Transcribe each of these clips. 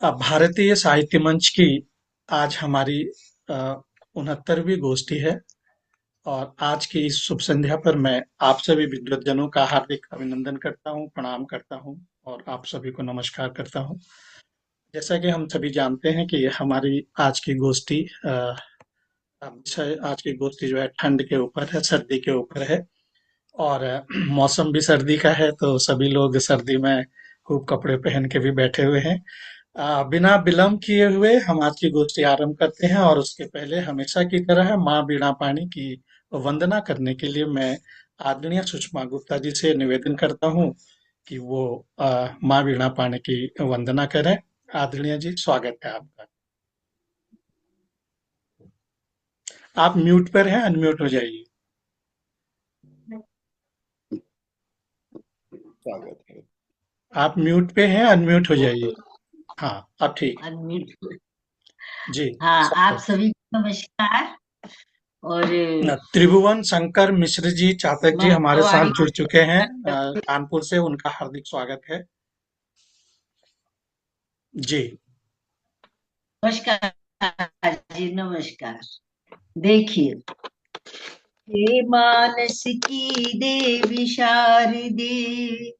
अब भारतीय साहित्य मंच की आज हमारी 69वीं गोष्ठी है। और आज की इस शुभ संध्या पर मैं आप सभी विद्वज्जनों का हार्दिक अभिनंदन करता हूँ, प्रणाम करता हूँ और आप सभी को नमस्कार करता हूँ। जैसा कि हम सभी जानते हैं कि हमारी आज की गोष्ठी विषय आज की गोष्ठी जो है ठंड के ऊपर है, सर्दी के ऊपर है। और मौसम भी सर्दी का है तो सभी लोग सर्दी में खूब कपड़े पहन के भी बैठे हुए हैं। बिना विलंब किए हुए हम आज की गोष्ठी आरंभ करते हैं और उसके पहले हमेशा की तरह माँ वीणा पानी की वंदना करने के लिए मैं आदरणीय सुषमा गुप्ता जी से निवेदन करता हूँ कि वो माँ वीणा पानी की वंदना करें। आदरणीय जी, स्वागत है आपका। आप म्यूट पर हैं, अनम्यूट हो जाइए। स्वागत है। आप म्यूट पे हैं, अनम्यूट हो जाइए। हाँ, अब ठीक। अनम्यूट। जी। हाँ, आप स्वागत। सभी को नमस्कार। और त्रिभुवन शंकर मिश्र जी चातक जी हमारे महावाणी साथ जुड़ चुके हैं कानपुर से। उनका हार्दिक स्वागत है। जी। नमस्कार जी, नमस्कार। देखिए, हे मानस की देवी शारदे,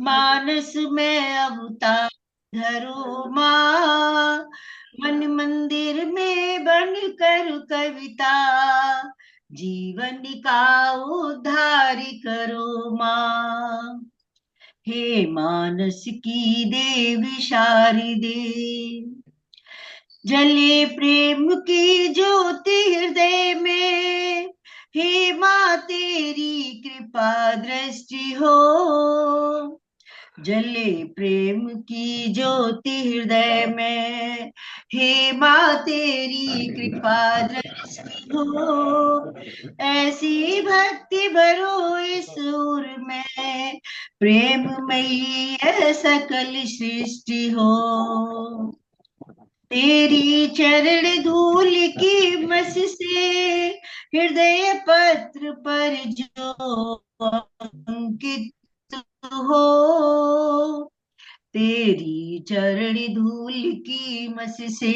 मानस में अवतार धरो माँ, मन मंदिर में बन कर कविता, जीवन का उद्धार करो माँ। हे मानस की देवी शारदे, जले प्रेम की ज्योति हृदय में, हे माँ तेरी कृपा दृष्टि हो। जले प्रेम की ज्योति हृदय में, हे माँ तेरी कृपा दृष्टि हो। ऐसी भक्ति भरो इस सुर में, प्रेममयी है सकल सृष्टि हो। तेरी चरण धूल की मस से, हृदय पत्र पर जो अंकित हो। तेरी चरण धूल की मस से,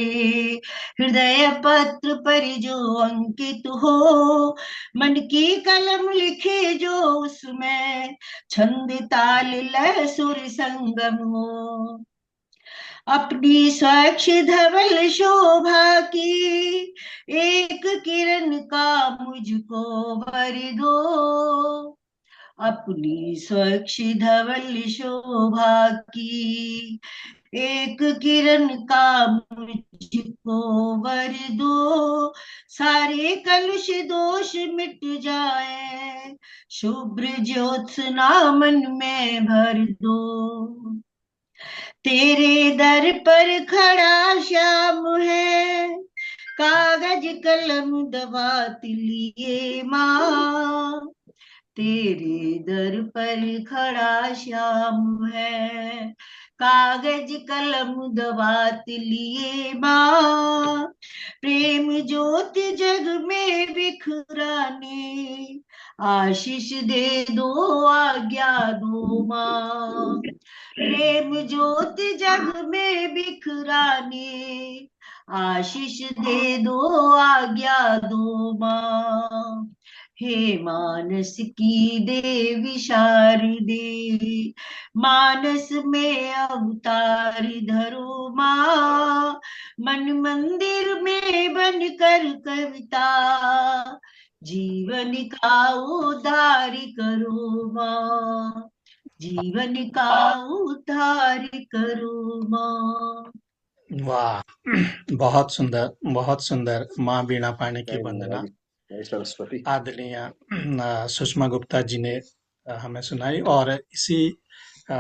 हृदय पत्र पर जो अंकित हो। मन की कलम लिखे जो उसमें, छंद ताल लय सुर संगम हो। अपनी स्वच्छ धवल शोभा की एक किरण का मुझको वर दो। अपनी स्वच्छ धवल शोभा की एक किरण का मुझको वर दो। सारे कलुष दोष मिट जाए, शुभ्र ज्योत्सना मन में भर दो। तेरे दर पर खड़ा श्याम है, कागज कलम दवात लिए माँ। तेरे दर पर खड़ा श्याम है, कागज कलम दवात लिए माँ। प्रेम ज्योति जग में बिखराने, आशीष दे दो आज्ञा दो माँ। प्रेम ज्योति जग में बिखराने, आशीष दे दो आज्ञा दो माँ। हे मानस की देवी शारदे, मानस में अवतार धरो माँ। मन मंदिर में बनकर कविता, जीवन का उद्धार करो माँ। जीवन का उद्धार करो माँ। वाह! बहुत सुंदर, बहुत सुंदर माँ वीणा पानी की जय वंदना माता जय सरस्वती। आदरणीय सुषमा गुप्ता जी ने हमें सुनाई। और इसी अ,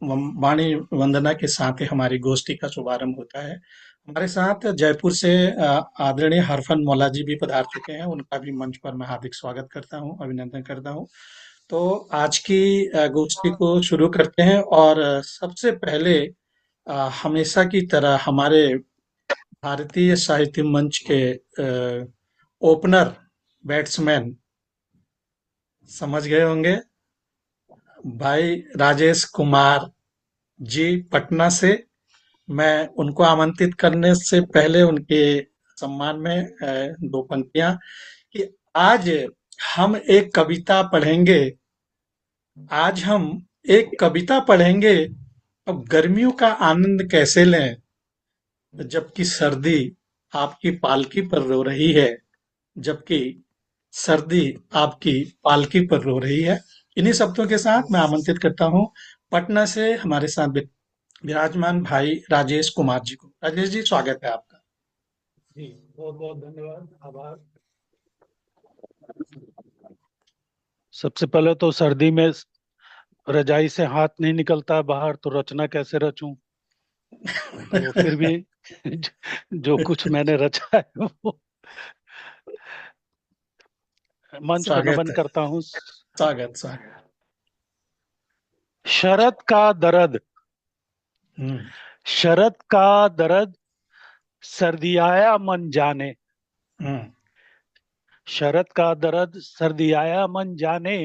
वाणी वंदना के साथ ही हमारी गोष्ठी का शुभारंभ होता है। हमारे साथ जयपुर से आदरणीय हरफन मौला जी भी पधार चुके हैं। उनका भी मंच पर मैं हार्दिक स्वागत करता हूँ, अभिनंदन करता हूँ। तो आज की गोष्ठी को शुरू करते हैं। और सबसे पहले हमेशा की तरह हमारे भारतीय साहित्य मंच के ओपनर बैट्समैन समझ गए होंगे, भाई राजेश कुमार जी पटना से। मैं उनको आमंत्रित करने से पहले उनके सम्मान में दो पंक्तियां कि आज हम एक कविता पढ़ेंगे। आज हम एक कविता पढ़ेंगे। अब गर्मियों का आनंद कैसे लें जबकि सर्दी आपकी पालकी पर रो रही है। जबकि सर्दी आपकी पालकी पर रो रही है। इन्हीं शब्दों के साथ मैं आमंत्रित करता हूँ पटना से हमारे साथ विराजमान भाई राजेश कुमार जी को। राजेश जी, स्वागत है आपका। जी, बहुत बहुत धन्यवाद, आभार। सबसे पहले तो सर्दी में रजाई से हाथ नहीं निकलता बाहर, तो रचना कैसे रचूं। तो फिर भी जो कुछ मैंने रचा है वो मंच को स्वागत नमन है। करता हूँ। स्वागत स्वागत। शरद का दर्द, हम्म। शरद का दर्द सर्दी आया मन जाने। हम्म। शरद का दर्द सर्दी आया मन जाने।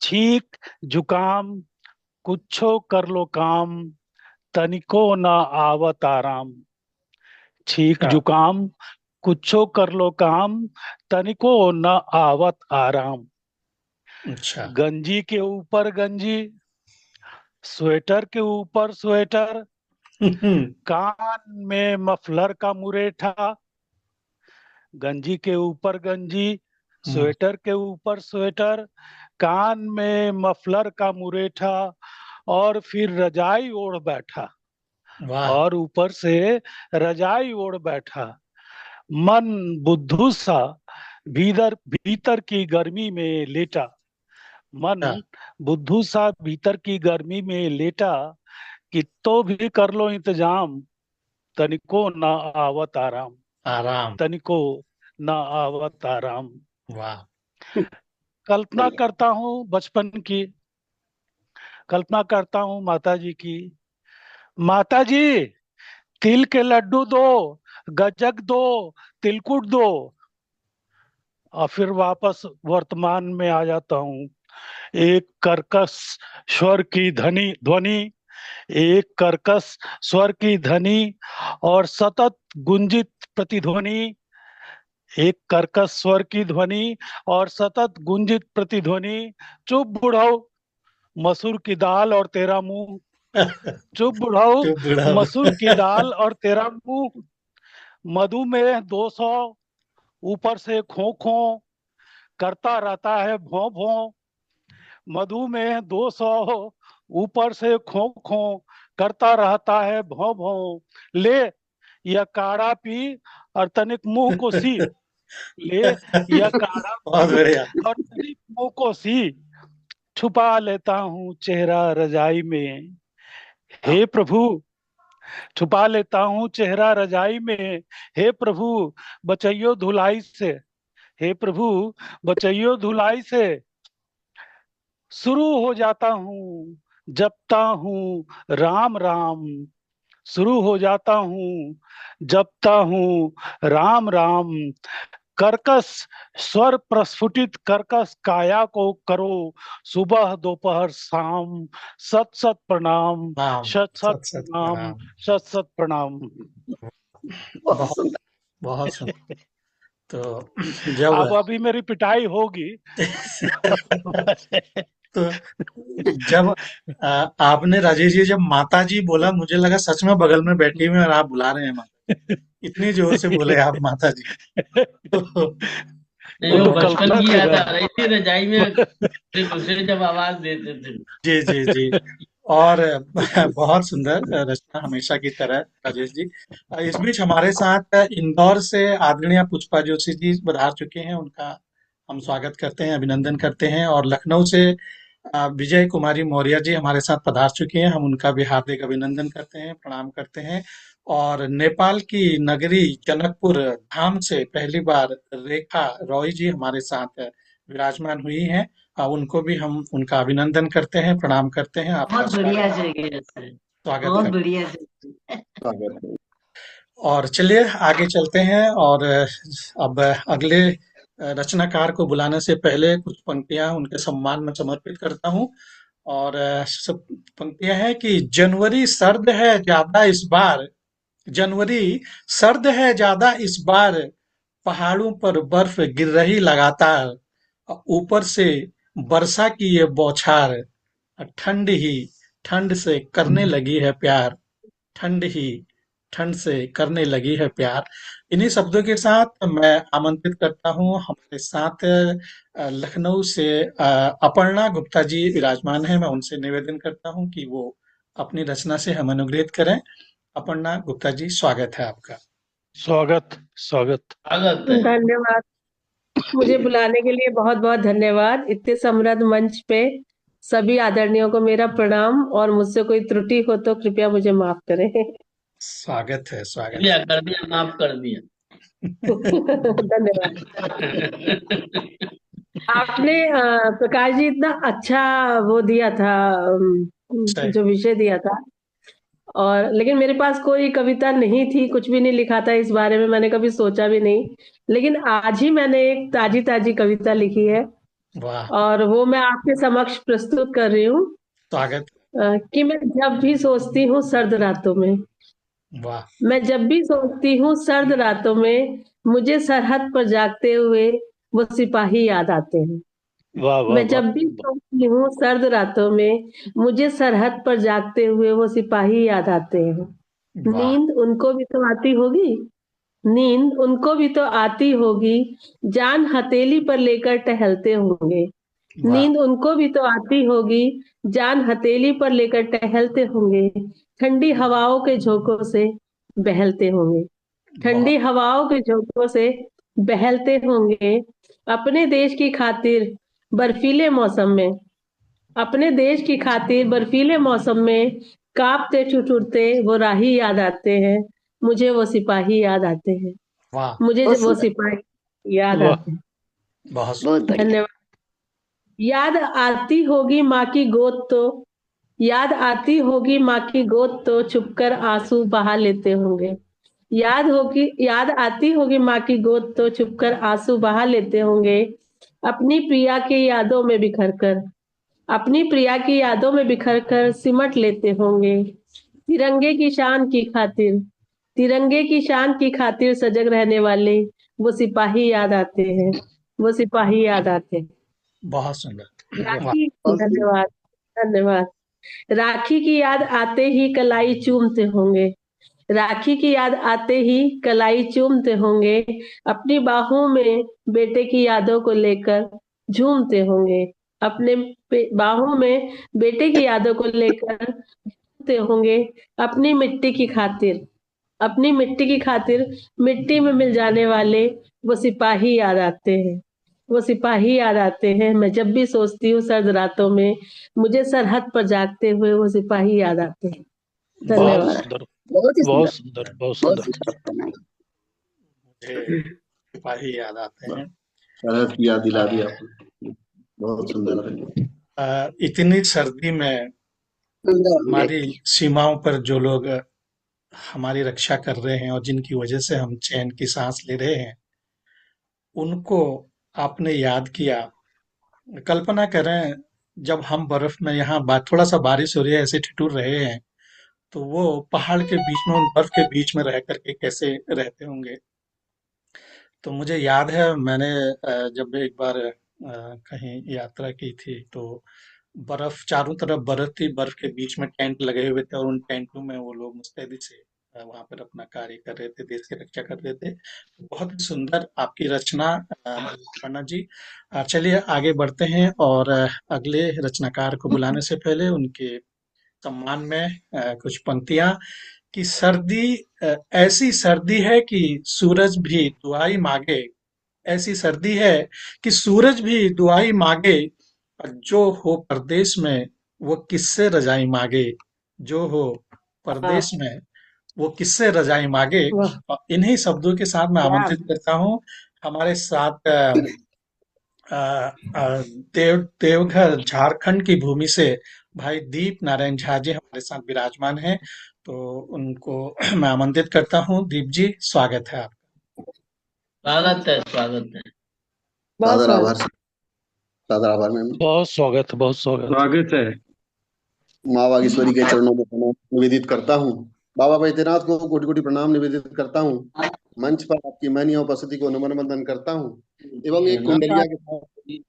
छींक जुकाम कुछो कर लो काम, तनिको ना आवत आराम। छींक अच्छा। जुकाम कुछो कर लो काम, तनिको न आवत आराम। अच्छा। गंजी के ऊपर गंजी, स्वेटर के ऊपर स्वेटर, हम्म। कान में मफलर का मुरेठा। गंजी के ऊपर गंजी, स्वेटर के ऊपर स्वेटर, कान में मफलर का मुरेठा, और फिर रजाई ओढ़ बैठा। वाह। और ऊपर से रजाई ओढ़ बैठा। मन बुद्धू सा भीतर भीतर की गर्मी में लेटा। मन अच्छा। बुद्धू सा भीतर की गर्मी में लेटा, कि तो भी कर लो इंतजाम, तनिको ना आवत आराम। आराम। तनिको ना आवत आराम। वाह। कल्पना करता हूँ बचपन की, कल्पना करता हूँ माता जी की। माता जी, तिल के लड्डू दो, गज्जक दो, तिलकुट दो। और फिर वापस वर्तमान में आ जाता हूँ। एक कर्कश स्वर की धनी ध्वनि, एक कर्कश स्वर की ध्वनि और सतत गुंजित प्रतिध्वनि। एक कर्कश स्वर की ध्वनि और सतत गुंजित प्रतिध्वनि। चुप बुढ़ऊ, मसूर की दाल और तेरा मुंह। चुप बुढ़ऊ, तो बुढ़ा। मसूर की दाल और तेरा मुंह। मधुमेह 200, ऊपर से खो खो करता रहता है भों भों। मधुमेह 200, ऊपर से खो खो करता रहता है भों भों। ले यह काढ़ा पी और तनिक मुंह को सी। ले यह काढ़ा बहुत पी बढ़िया। और तनिक मुंह को सी। छुपा लेता हूँ चेहरा रजाई में, हे प्रभु। छुपा लेता हूँ चेहरा रजाई में, हे प्रभु बचइयो धुलाई से। हे प्रभु बचइयो धुलाई से। शुरू हो जाता हूँ, जपता हूँ राम राम। शुरू हो जाता हूँ, जपता हूँ राम राम। कर्कश स्वर प्रस्फुटित कर्कश काया को करो सुबह दोपहर शाम। सत सत प्रणाम, राम। सत सत सत सत प्रणाम, प्रणाम। सत सत प्रणाम। बहुत बहुत सुंदर। तो जब अब अभी मेरी पिटाई होगी। तो जब आपने राजेश जी जब माता जी बोला, मुझे लगा सच में बगल में बैठी हुई हैं और आप बुला रहे हैं माता जी। इतनी जोर से बोले आप माता जी। तो, नहीं, वो तो तो बचपन कल्पना की याद आ करें। रही थी, रजाई में एक दूसरे जब आवाज देते थे। जी जी जी। और बहुत सुंदर रचना हमेशा की तरह राजेश जी। इस बीच हमारे साथ इंदौर से आदरणीय पुष्पा जोशी जी पधार चुके हैं। उनका हम स्वागत करते हैं, अभिनंदन करते हैं। और लखनऊ से विजय कुमारी मौर्य जी हमारे साथ पधार चुके हैं। हम उनका भी हार्दिक अभिनंदन करते हैं, प्रणाम करते हैं। और नेपाल की नगरी जनकपुर धाम से पहली बार रेखा रॉय जी हमारे साथ विराजमान हुई हैं। उनको भी हम उनका अभिनंदन करते हैं, प्रणाम करते हैं, आपका बहुत बढ़िया स्वागत जगह है, स्वागत बहुत करते बढ़िया जगह। स्वागत है। हैं। और चलिए आगे चलते हैं। और अब अगले रचनाकार को बुलाने से पहले कुछ पंक्तियां उनके सम्मान में समर्पित करता हूं। और सब पंक्तियां हैं कि जनवरी सर्द है ज्यादा इस बार, जनवरी सर्द है ज्यादा इस बार, पहाड़ों पर बर्फ गिर रही लगातार, ऊपर से वर्षा की ये बौछार, ठंड ही ठंड से करने लगी है प्यार, ठंड ही ठंड से करने लगी है प्यार। इन्हीं शब्दों के साथ मैं आमंत्रित करता हूँ हमारे साथ लखनऊ से अपर्णा गुप्ता जी विराजमान है। मैं उनसे निवेदन करता हूँ कि वो अपनी रचना से हम अनुग्रहित करें। अपर्णा गुप्ता जी, स्वागत है आपका। स्वागत स्वागत। स्वागत है। धन्यवाद। मुझे बुलाने के लिए बहुत बहुत धन्यवाद। इतने समृद्ध मंच पे सभी आदरणीयों को मेरा प्रणाम, और मुझसे कोई त्रुटि हो तो कृपया मुझे माफ करें। स्वागत है, स्वागत दिया कर दिया, माफ कर दिया। धन्यवाद। आपने प्रकाश जी इतना अच्छा वो दिया था, सही। जो विषय दिया था, और लेकिन मेरे पास कोई कविता नहीं थी, कुछ भी नहीं लिखा था इस बारे में, मैंने कभी सोचा भी नहीं। लेकिन आज ही मैंने एक ताजी ताजी कविता लिखी है, वाह, और वो मैं आपके समक्ष प्रस्तुत कर रही हूँ। स्वागत। कि मैं जब भी सोचती हूँ सर्द रातों में, वाह, मैं जब भी सोचती हूँ सर्द रातों में, मुझे सरहद पर जागते हुए वो सिपाही याद आते हैं। वाह वाह मैं जब वाह। भी सोचती हूँ सर्द रातों में, मुझे सरहद पर जागते हुए वो सिपाही याद आते हैं। वाह, नींद उनको भी तो आती होगी, नींद उनको भी तो आती होगी, जान हथेली पर लेकर टहलते होंगे। वाह, नींद उनको भी तो आती होगी, जान हथेली पर लेकर टहलते होंगे, ठंडी हवाओं के झोंकों से बहलते होंगे, बहुत ठंडी हवाओं के झोंकों से बहलते होंगे। अपने देश की खातिर बर्फीले मौसम में, अपने देश की खातिर बर्फीले मौसम में कांपते ठिठुरते वो राही याद आते हैं। मुझे वो सिपाही याद आते हैं, वाह, मुझे बहुत वो सुंदर, सिपाही याद वाह आते हैं। बहुत बहुत बढ़िया। धन्यवाद। याद आती होगी माँ की गोद तो, याद आती होगी माँ की गोद तो छुपकर आंसू बहा लेते होंगे। याद आती होगी माँ की गोद तो छुपकर आंसू बहा लेते होंगे। अपनी प्रिया की यादों में बिखर कर, अपनी प्रिया की यादों में बिखर कर सिमट लेते होंगे। तिरंगे की शान की खातिर, तिरंगे की शान की खातिर सजग रहने वाले वो सिपाही याद आते हैं, वो सिपाही याद आते हैं। बहुत सुंदर। वाह, राखी, बहुत सुंदर। धन्यवाद, धन्यवाद। राखी की याद आते ही कलाई चूमते होंगे, राखी की याद आते ही कलाई चूमते होंगे। अपनी बाहों में बेटे की यादों को लेकर झूमते होंगे, अपने बाहों में बेटे की यादों को लेकर झूमते होंगे। अपनी मिट्टी की खातिर, अपनी मिट्टी की खातिर मिट्टी में मिल जाने वाले वो सिपाही याद आते हैं, वो सिपाही याद आते हैं। मैं जब भी सोचती हूँ सर्द रातों में, मुझे सरहद पर जागते हुए वो सिपाही याद आते हैं। बहुत धन्यवाद। सुंदर, बहुत ही बहुत सुंदर, सुंदर, बहुत बहुत सुंदर। सुंदर बनाई। मुझे सिपाही याद आते हैं। शरद की याद दिला दी आपने, बहुत सुंदर है। इतनी सर्दी में सुंदर हमारी अभिव्यक्ति। सीमाओं पर जो लोग हमारी रक्षा कर रहे हैं और जिनकी वजह से हम चैन की सांस ले रहे हैं, उनको आपने याद किया। कल्पना करें, जब हम बर्फ में यहाँ थोड़ा सा बारिश हो रही है, ऐसे ठिठुर रहे हैं, तो वो पहाड़ के बीच में, उन बर्फ के बीच में रह करके कैसे रहते होंगे। तो मुझे याद है, मैंने जब एक बार कहीं यात्रा की थी, तो बर्फ चारों तरफ बर्फ थी, बर्फ के बीच में टेंट लगे हुए थे और उन टेंटों में वो लोग मुस्तैदी से वहां पर अपना कार्य कर रहे थे, देश की रक्षा कर रहे थे। तो बहुत ही सुंदर आपकी रचना अपर्णा जी। चलिए आगे बढ़ते हैं और अगले रचनाकार को बुलाने से पहले उनके सम्मान में कुछ पंक्तियां कि सर्दी ऐसी सर्दी है कि सूरज भी दुआई मांगे, ऐसी सर्दी है कि सूरज भी दुआई मांगे, और जो हो परदेश में वो किससे रजाई मांगे, जो हो वाह, परदेश में वो किससे रजाई मांगे। वाह, और इन्हीं शब्दों के साथ मैं क्या आमंत्रित करता हूँ हमारे साथ अ, अ, देवघर झारखंड की भूमि से भाई दीप नारायण झा जी हमारे साथ विराजमान हैं। तो उनको मैं आमंत्रित करता हूँ। दीप जी, स्वागत है आपका। स्वागत है, स्वागत है। बहुत सादर आभार, स्वागत। सादर आभार मैम। बहुत स्वागत, बहुत स्वागत। स्वागत है। माँ बागेश्वरी के चरणों में प्रणाम निवेदित करता हूँ। बाबा बैद्यनाथ को कोटि कोटि प्रणाम निवेदित करता हूँ। मंच पर आपकी माननीय उपस्थिति को नमन वंदन करता हूँ एवं एक कुंडलिया के साथ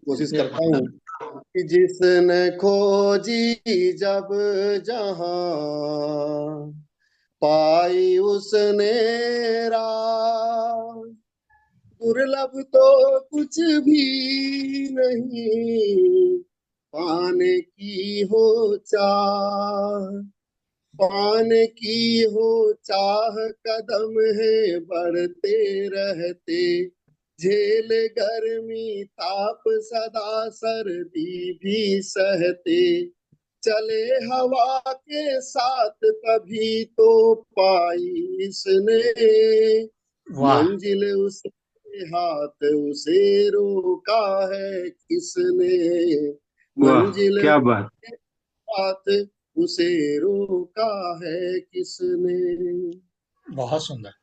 कोशिश करता हूँ कि जिसने खोजी जब जहां पाई उसने राह, दुर्लभ तो कुछ भी नहीं पाने की हो चाह, पाने की हो चाह कदम है बढ़ते रहते, झेल गर्मी ताप सदा सर्दी भी सहते, चले हवा के साथ तभी तो पाई इसने वाह मंजिल, उसके हाथ उसे रोका है किसने, वाह मंजिल क्या बात। हाथ उसे रोका है किसने। बहुत सुंदर।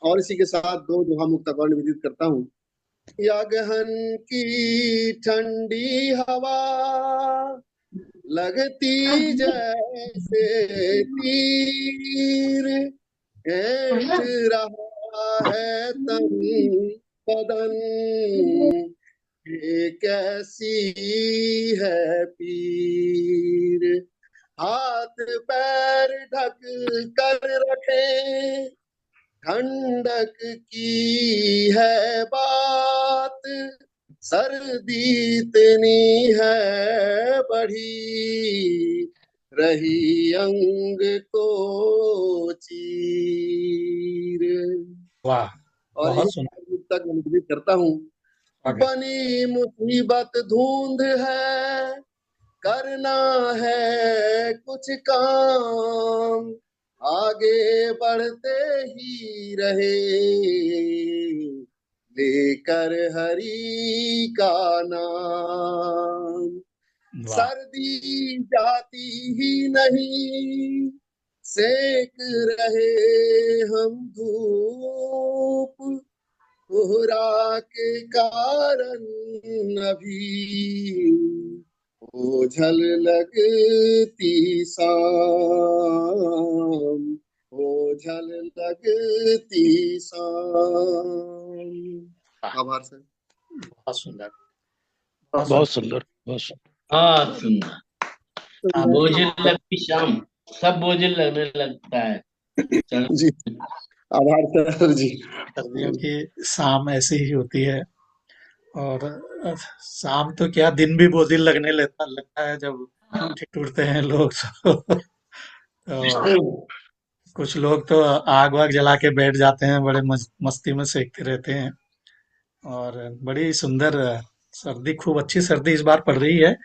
और इसी के साथ दो दोहा मुक्तक निवेदित करता हूँ। या गहन की ठंडी हवा लगती जैसे तीर, ऐठ रहा है तन बदन, ये कैसी है पीर, हाथ पैर ढक कर रखे ठंडक की है बात, सर्दी इतनी है बढ़ी रही अंग को चीर। वाह और बहुत यही सुंदर। तक निवेदित करता हूँ। आगे। बनी मुसीबत धुंध है करना है कुछ काम, आगे बढ़ते ही रहे लेकर हरि का नाम, वाह सर्दी जाती ही नहीं सेक रहे हम धूप, कोहरा के कारण अभी ओझल लगती शाम, ओझल लगती शाम। आभार सर। बहुत सुंदर। बहुत सुंदर, बहुत सुंदर। हाँ सुंदर। सुंदर। बोझिल लगती शाम, सब बोझिल लगने लगता है। चलो जी आभार सर जी। सर्दियों की शाम ऐसी ही होती है। और शाम तो क्या, दिन भी बोझिल लगने लगता है जब ठिठ उठते हैं लोग तो कुछ लोग तो आग वाग जला के बैठ जाते हैं, बड़े मस्ती में सेकते रहते हैं। और बड़ी सुंदर सर्दी, खूब अच्छी सर्दी इस बार पड़ रही है।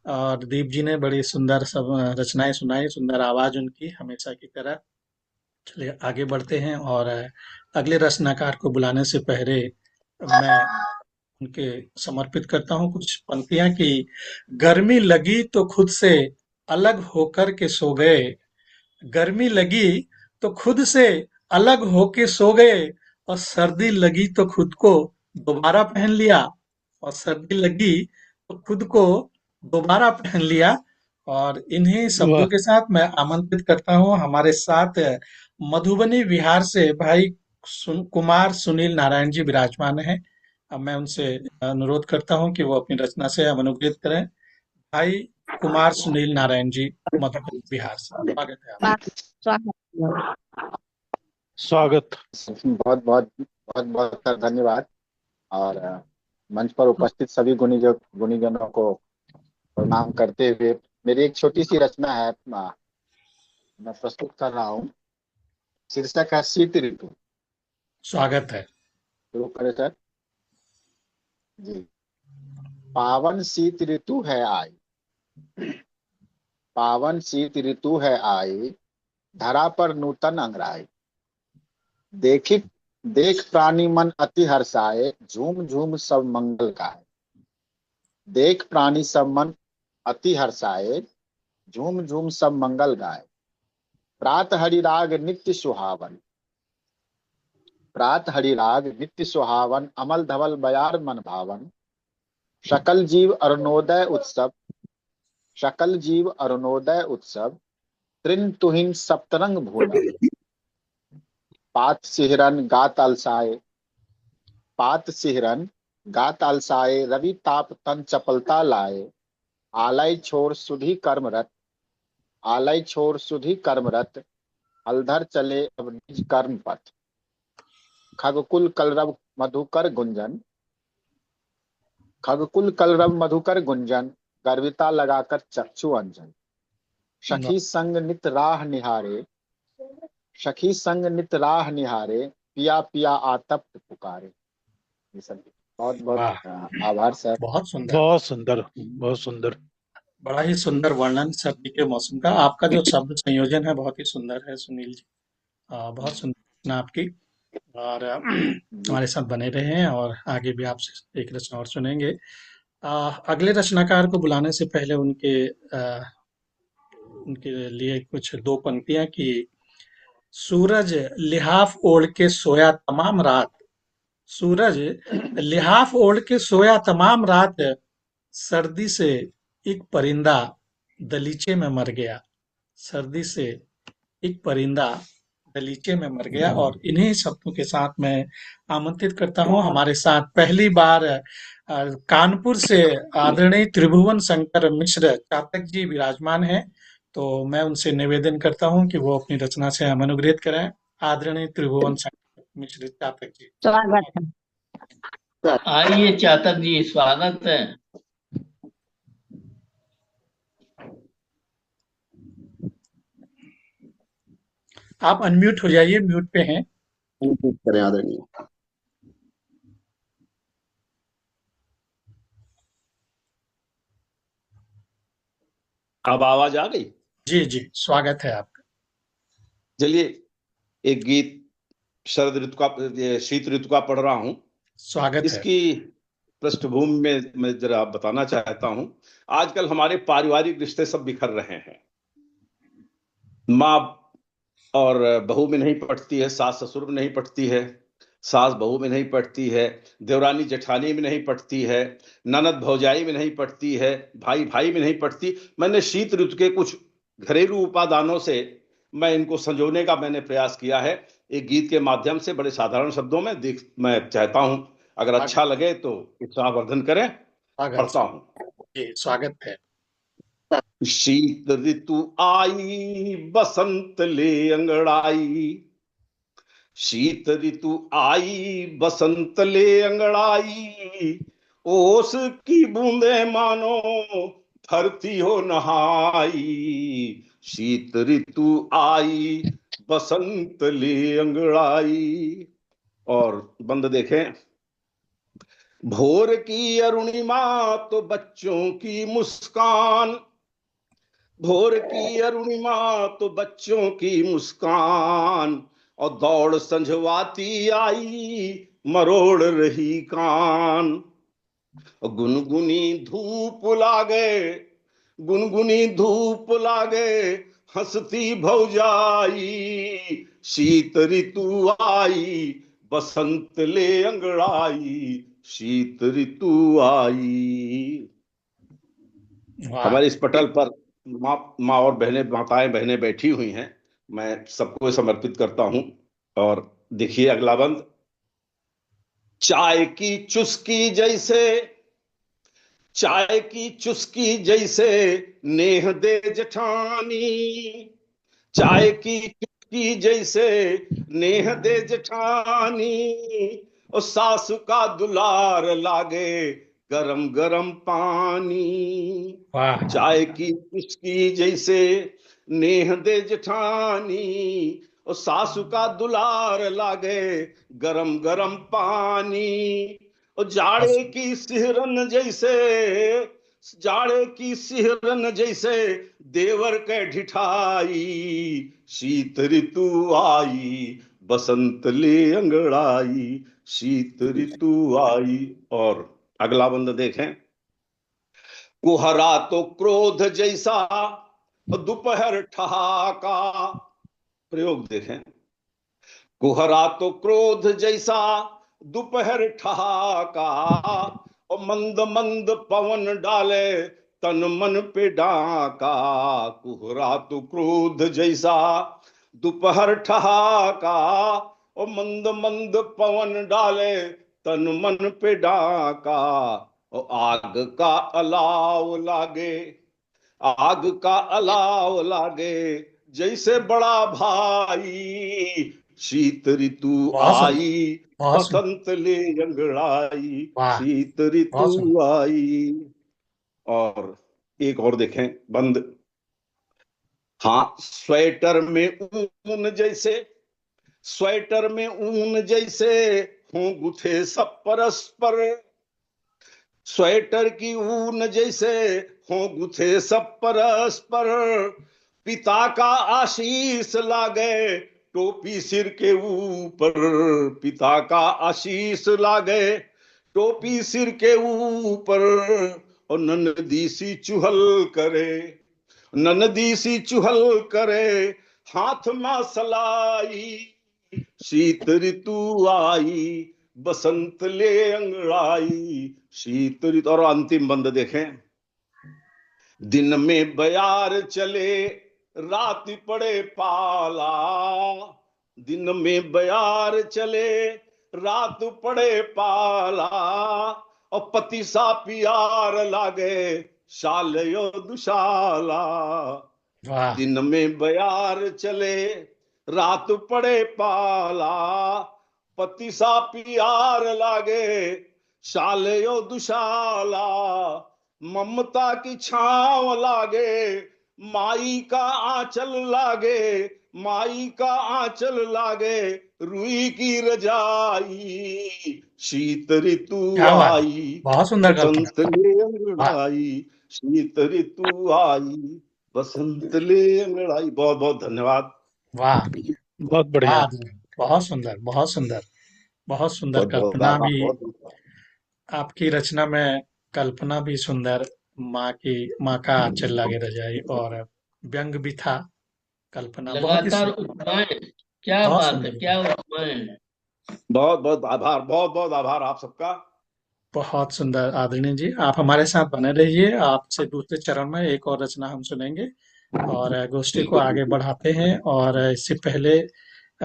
और दीप जी ने बड़ी सुंदर सब रचनाएं सुनाई, सुंदर आवाज उनकी हमेशा की तरह। चलिए आगे बढ़ते हैं। और अगले रचनाकार को बुलाने से पहले मैं उनके समर्पित करता हूँ कुछ पंक्तियां कि गर्मी लगी तो खुद से अलग होकर के सो गए, गर्मी लगी तो खुद से अलग होके सो गए, और सर्दी लगी तो खुद को दोबारा पहन लिया, और सर्दी लगी तो खुद को दोबारा पहन लिया। और इन्हीं शब्दों वाह के साथ मैं आमंत्रित करता हूँ हमारे साथ मधुबनी बिहार से भाई कुमार सुनील नारायण जी विराजमान हैं। अब मैं उनसे अनुरोध करता हूँ कि वो अपनी रचना से हम अनुग्रहित करें। भाई कुमार सुनील नारायण जी, मधुबनी बिहार से, स्वागत है आपका। स्वागत। बहुत बहुत बहुत बहुत सर धन्यवाद। और मंच पर उपस्थित सभी गुणीजनों को प्रणाम करते हुए मेरी एक छोटी सी रचना है, मैं प्रस्तुत कर रहा हूँ। शीर्षक है शीत ऋतु। स्वागत है। शुरू करें सर जी। पावन शीत ऋतु है आई, पावन शीत ऋतु है आई, धरा पर नूतन अंगराई, देखी देख प्राणी मन अति हर्षाए, झूम झूम सब मंगल गाए, देख प्राणी सब मन अति हर्षाए, झूम झूम सब मंगल गाए, प्रात हरिराग नित्य सुहावन, प्रात हरिराग नित्य सुहावन, अमल धवल बयार मन भावन, सकल जीव अरुणोदय उत्सव, सकल जीव अरुणोदय उत्सव तृण तुहिन सप्तरंग भूनव। पात सिहरन गात अलसाए, पात सिहरन गात अलसाए, रवि ताप तन चपलता लाए। आलय छोर सुधि कर्मरत, आलय छोर सुधि कर्मरत, हलधर चले अब निज कर्म पथ। खगकुल कलरव मधुकर गुंजन, खगकुल कलरव मधुकर गुंजन, गर्विता लगाकर चक्षु अंजन। सखी संग नित राह निहारे, सखी संग नित राह निहारे, पिया पिया आतप्त पुकारे। ये सब बहुत बहुत वाह, आभार सर। बहुत सुंदर। बहुत सुंदर, बहुत सुंदर। बड़ा ही सुंदर वर्णन सर्दी के मौसम का। आपका जो शब्द संयोजन है बहुत ही सुंदर है सुनील जी। बहुत सुंदर रचना आपकी। और हमारे साथ बने रहे और आगे भी आपसे एक रचना और सुनेंगे। अगले रचनाकार को बुलाने से पहले उनके लिए कुछ दो पंक्तियां कि सूरज लिहाफ ओढ़ के सोया तमाम रात, सूरज लिहाफ ओढ़ के सोया तमाम रात, सर्दी से एक परिंदा दलीचे में मर गया, सर्दी से एक परिंदा दलीचे में मर गया। और इन्हीं शब्दों के साथ मैं आमंत्रित करता हूं हमारे साथ पहली बार कानपुर से आदरणीय त्रिभुवन शंकर मिश्र चातक जी विराजमान हैं। तो मैं उनसे निवेदन करता हूं कि वो अपनी रचना से हम अनुग्रहित करें। आदरणीय त्रिभुवन शंकर मिश्र चातक जी। स्वागत है। आइए चातक जी, स्वागत है। आप अनम्यूट हो जाइए, म्यूट पे हैं। करें आदरणीय। अब आवाज आ गई? जी जी, स्वागत है आपका। चलिए, एक गीत शरद ऋतु का, शीत ऋतु का पढ़ रहा हूं। स्वागत है। इसकी पृष्ठभूमि में मैं जरा बताना चाहता हूं। आजकल हमारे पारिवारिक रिश्ते सब बिखर रहे हैं। माँ और बहू में नहीं पटती है, सास ससुर में नहीं पटती है, सास बहू में नहीं पटती है, देवरानी जेठानी में नहीं पटती है, ननद भौजाई में नहीं पटती है, भाई भाई में नहीं पटती। मैंने शीत ऋतु के कुछ घरेलू उपादानों से मैं इनको संजोने का मैंने प्रयास किया है एक गीत के माध्यम से, बड़े साधारण शब्दों में। मैं चाहता हूं अगर अच्छा लगे तो उत्साहवर्धन करें। पढ़ता हूं। जी, स्वागत है। शीत ऋतु आई बसंत ले अंगड़ाई, शीत ऋतु आई बसंत ले अंगड़ाई, ओस की बूंदे मानो धरती हो नहाई। शीत ऋतु आई बसंत ले अंगड़ाई। और बंद देखें। भोर की अरुणिमा तो बच्चों की मुस्कान, भोर की अरुणिमा तो बच्चों की मुस्कान, और दौड़ संझवाती आई मरोड़ रही कान। गुनगुनी धूप लागे, गुनगुनी धूप लागे, हंसती भौजाई। शीत ऋतु आई बसंत ले अंगड़ाई, शीत ऋतु आई। हमारे इस पटल पर माँ और बहनें, माताएं बहनें बैठी हुई हैं। मैं सबको समर्पित करता हूं। और देखिए अगला बंद। चाय की चुस्की जैसे, चाय की चुस्की जैसे नेह दे जेठानी, चाय की चुस्की जैसे नेह दे जेठानी, और सासु का दुलार लागे गरम गरम पानी। चाय की चुस्की जैसे नेह दे जेठानी, और सासु का दुलार लागे गरम गरम पानी। और जाड़े की सिहरन जैसे, जाड़े की सिहरन जैसे देवर के ढिठाई। शीत ऋतु आई बसंत ले अंगड़ाई, शीत ऋतु आई। और अगला बंद देखें। कुहरा तो क्रोध जैसा दोपहर ठहाका, प्रयोग देखें। कुहरा तो क्रोध जैसा दोपहर ठहाका, और मंद मंद पवन डाले तन मन पे डाका, कुहरा तू क्रोध जैसा दोपहर ठहाका, और मंद मंद पवन डाले तन मन पे डाका, और आग का अलाव लागे, आग का अलाव लागे जैसे बड़ा भाई, शीत ऋतु बहुत सुंदर, आई बहुत सुंदर। बसंत ले अंगड़ाई, वाह, शीत बहुत ऋतु सुंदर। आई। और एक और देखें बंद। हाँ, स्वेटर में ऊन जैसे, स्वेटर में ऊन जैसे हों गुथे सब परस्पर, स्वेटर की ऊन जैसे हों गुथे सब परस्पर, पिता का आशीष लागे टोपी सिर के ऊपर, पिता का आशीष लागे टोपी सिर के ऊपर, और ननदी सी चुहल करे, ननदी सी चुहल करे हाथ में सलाई, शीत ऋतु आई बसंत ले अंगड़ाई, शीत ऋतु। और अंतिम बंद देखें। दिन में बयार चले रात पड़े पाला, दिन में बयार चले रात पड़े पाला, और पति सा प्यार लागे शालयो दुशाला, वाह, दिन में बयार चले रात पड़े पाला, पति सा प्यार लागे शालयो दुशाला, ममता की छाव लागे माई का आंचल लागे, माई का आंचल लागे रुई की रजाई, शीत ऋतु क्या बात, आई बहुत सुंदर बसंत कल्पना। ले वाह, अंगड़ाई, शीत ऋतु आई बसंत ले अंगड़ाई। बहुत बहुत धन्यवाद। वाह, बहुत बढ़िया। वाह, बहुत सुंदर, बहुत सुंदर, बहुत सुंदर बहुत बहुत कल्पना आभार, भी। बहुत बहुत। आपकी रचना में कल्पना भी सुंदर, माँ का आंचल लागे रजाई, और व्यंग भी था, कल्पना बहुत ही लगातार उपमाएं, क्या बहुत बात है, सुंदर, क्या उपमाएं हैं। बहुत बहुत आभार, बहुत बहुत आभार आप सबका। बहुत सुंदर। आदरणीय जी, आप हमारे साथ बने रहिए। आपसे दूसरे चरण में एक और रचना हम सुनेंगे और गोष्ठी को बिल्कुल आगे बिल्कुल। बढ़ाते हैं। और इससे पहले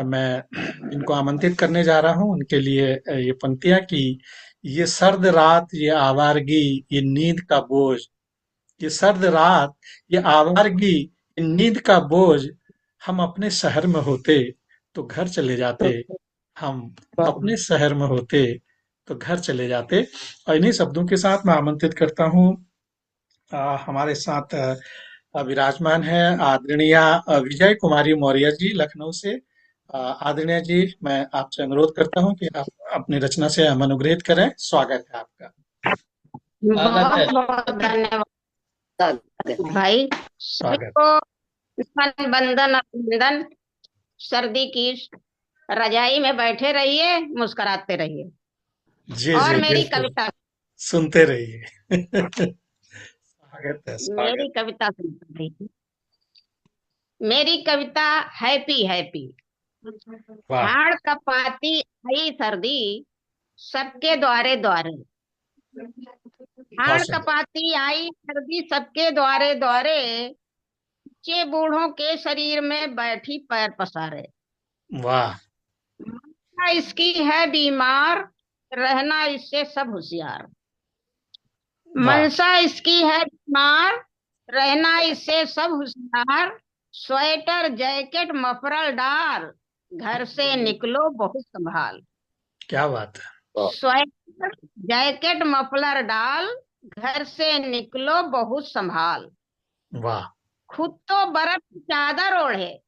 मैं जिनको आमंत्रित करने जा रहा हूं उनके लिए ये पंक्तियां कि ये सर्द रात, ये आवारगी, ये नींद का बोझ, ये सर्द रात, ये आवारगी, ये नींद का बोझ, हम अपने शहर में होते तो घर चले जाते, हम अपने शहर में होते तो घर चले जाते। और इन्हीं शब्दों के साथ मैं आमंत्रित करता हूँ हमारे साथ विराजमान है आदरणीय विजय कुमारी मौर्य जी लखनऊ से। आदरणीय जी, मैं आपसे अनुरोध करता हूँ कि आप अपनी रचना से हम अनुग्रहित करें। स्वागत है आपका। स्वागत है। बहुत बहुत धन्यवाद भाई। सभी स्वागत। को स्तन बंदन अभिनंदन। सर्दी की रजाई में बैठे रहिए, मुस्कुराते रहिए। जी और जी, मेरी बिल्कुल, कविता, सुनते रहिए। स्वागत है, मेरी स्वागत। कविता सुनते रहिए। मेरी कविता हैप्पी हैप्पी। वाह, हाड़ कपाती आई सर्दी, सबके द्वारे द्वारे। बहुत हाड़ सुंदर। कपाती आई सर्दी, सबके द्वारे द्वारे। बच्चे बूढ़ों के शरीर में बैठी पैर पसारे। वाह, मनसा इसकी है बीमार, रहना इससे सब होशियार। वाह, मनसा इसकी है बीमार, रहना इससे सब होशियार। स्वेटर जैकेट मफरल डाल, घर से निकलो बहुत संभाल। क्या बात है। स्वेटर जैकेट मफलर डाल, घर से निकलो बहुत संभाल। वाह, खुद तो बर्फ की चादर ओढ़े,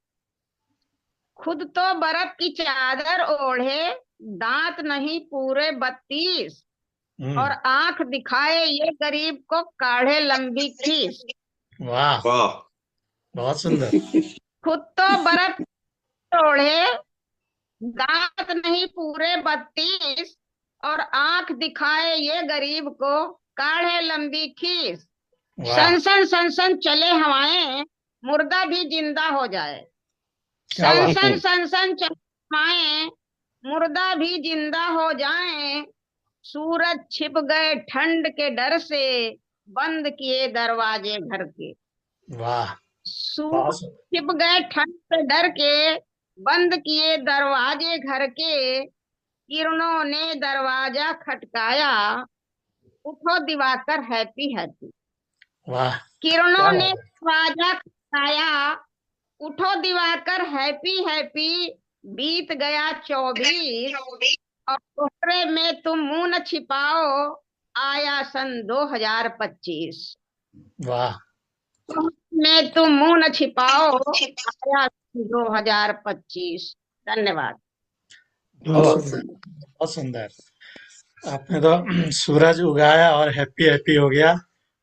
खुद तो बर्फ की चादर ओढ़े। दांत नहीं पूरे 32, और आंख दिखाए ये गरीब को काढ़े लंबी खीस। वाह, वाह। बहुत सुंदर। खुद तो बर्फ ओढ़े, दांत नहीं पूरे 32, और आंख दिखाए ये गरीब को काढ़े लंबी खीस। वाह, सनसन सनसन चले हवाएं, मुर्दा भी जिंदा हो जाए। क्या बात। सनसन सनसन चले हवाएं, मुर्दा भी जिंदा हो जाए। सूरज छिप गए ठंड के डर से, बंद किए दरवाजे घर के। वाह, सूरज बहुत सुंदर। छिप गए ठंड से डर के, बंद किए दरवाजे घर के। किरणों ने दरवाजा खटकाया, उठो दिवाकर हैप्पी हैप्पी। वाह, किरणों क्या ने बात है। दरवाजा खटकाया, उठो दिवाकर हैप्पी हैप्पी। बीत गया 24 और कोहरे में तुम मुंह न छिपाओ, आया सन 2025। वाह, में तुम मुंह न छिपाओ, आया सन 2025। धन्यवाद। बहुत सुंदर, बहुत सुंदर। आपने तो सूरज उगाया और हैप्पी हैप्पी हो गया,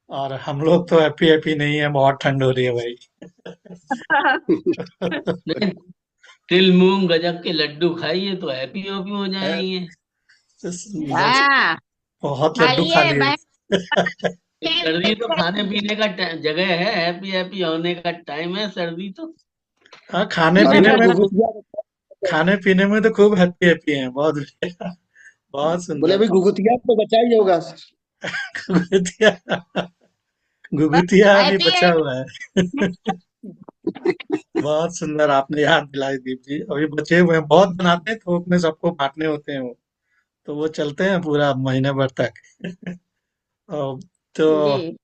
और हम लोग तो हैप्पी हैप्पी नहीं है, बहुत ठंड हो रही है भाई। नहीं, तिल मूंग गजक के लड्डू खाइए तो हैप्पी हैप्पी हो जाएंगे। हाँ, बहुत लड्डू खा खाइए लिए। सर्दी तो खाने पीने का जगह है, हैप्पी हैप्पी होने का टाइम है सर्दी तो। हाँ, खाने अभी पीने में तो घुघुतिया खाने पीने में तो खूब हैप्पी हैप्पी हैं, बहुत बहुत बोले सुंदर। अभी घुघुतिया तो बचा ही होगा। घुघुतिया, घुघुतिया अभी हैप्पी बचा हुआ है। बहुत सुंदर, आपने याद दिलाई दीप जी, अभी बचे हुए हैं, बहुत बनाते हैं, थोक में सबको बांटने होते हैं वो, तो वो चलते हैं पूरा महीने भर तक। तो जी।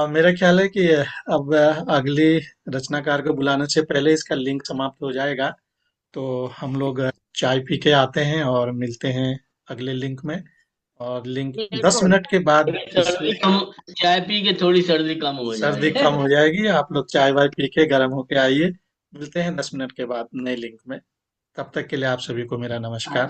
मेरा ख्याल है कि अब अगली रचनाकार को बुलाने से पहले इसका लिंक समाप्त हो जाएगा, तो हम लोग चाय पी के आते हैं और मिलते हैं अगले लिंक में। और लिंक 10 बिल्कुल। मिनट के बाद इस सर्दी कम, चाय पी के थोड़ी सर्दी कम हो सर्दी जाए। कम हो जाएगी, आप लोग चाय वाय पी के गर्म होके आइए। मिलते हैं 10 मिनट के बाद नए लिंक में। तब तक के लिए आप सभी को मेरा नमस्कार।